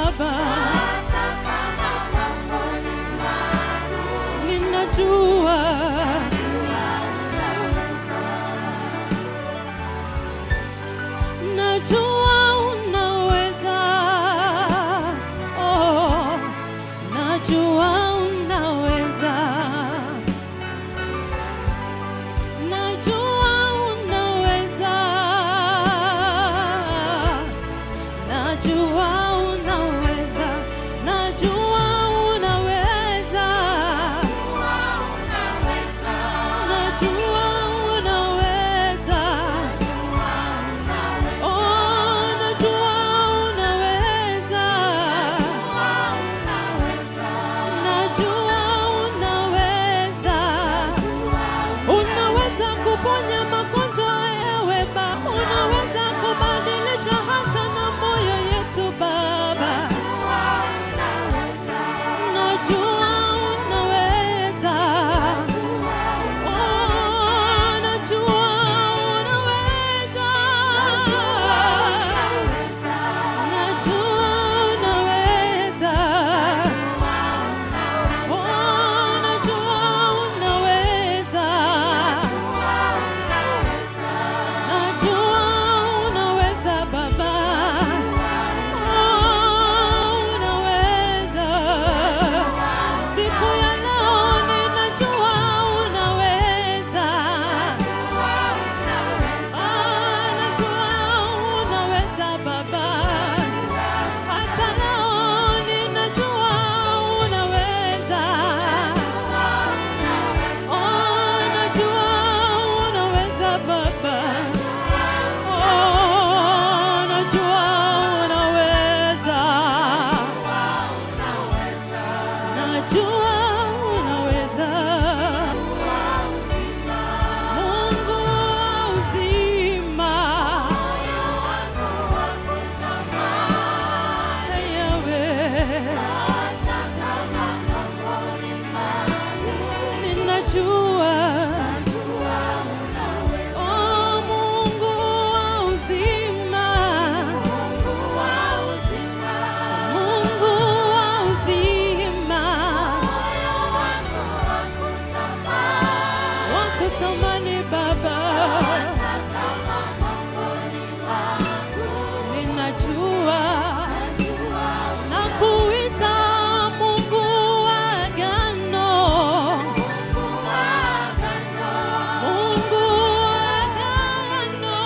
Baba, ninajua najua unaweza, oh, najua unaweza, najua unaweza, najua unaweza, najua unaweza, najua unaweza, oh, najua unaweza, najua unaweza, unaweza kuponya magonjwa ewe Baba, unaweza kubadilisha hasa na moyo yetu Baba, najua unaweza, oh, najua unaweza, najua unaweza, oh, najua unaweza, najua unaweza Baba, oh, unaweza. Siku ya leo ninajua unaweza, najua unaweza Baba, hata leo ninajua unaweza, oh, najua unaweza Baba, oh, najua unaweza, najua unaweza. Mungu wa uzima, Yawe, ninajua, oh, Mungu wa uzima, Mungu wa uzima, wakutamani Baba, ninajua nakuita Mungu wa agano, Mungu wa agano,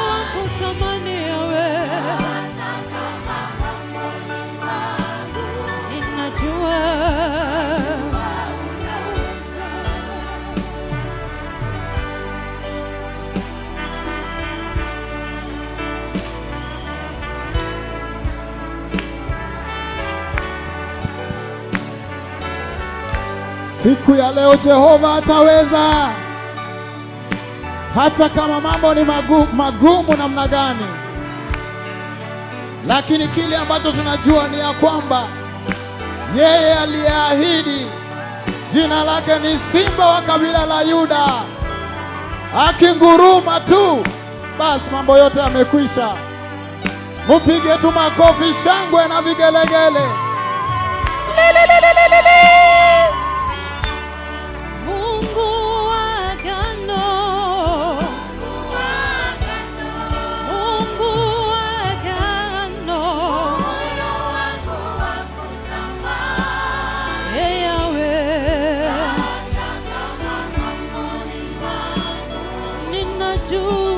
wakutamani Yawe, ninajua. Siku ya leo Jehova ataweza, hata kama mambo ni magumu namna gani, lakini kile ambacho tunajua ni ya kwamba yeye aliyeahidi, jina lake ni Simba wa kabila la Yuda, akinguruma tu basi mambo yote yamekwisha. Mupige tu makofi, shangwe na vigelegele. Mungu wa agano, Mungu wa agano, Yawe, ninajua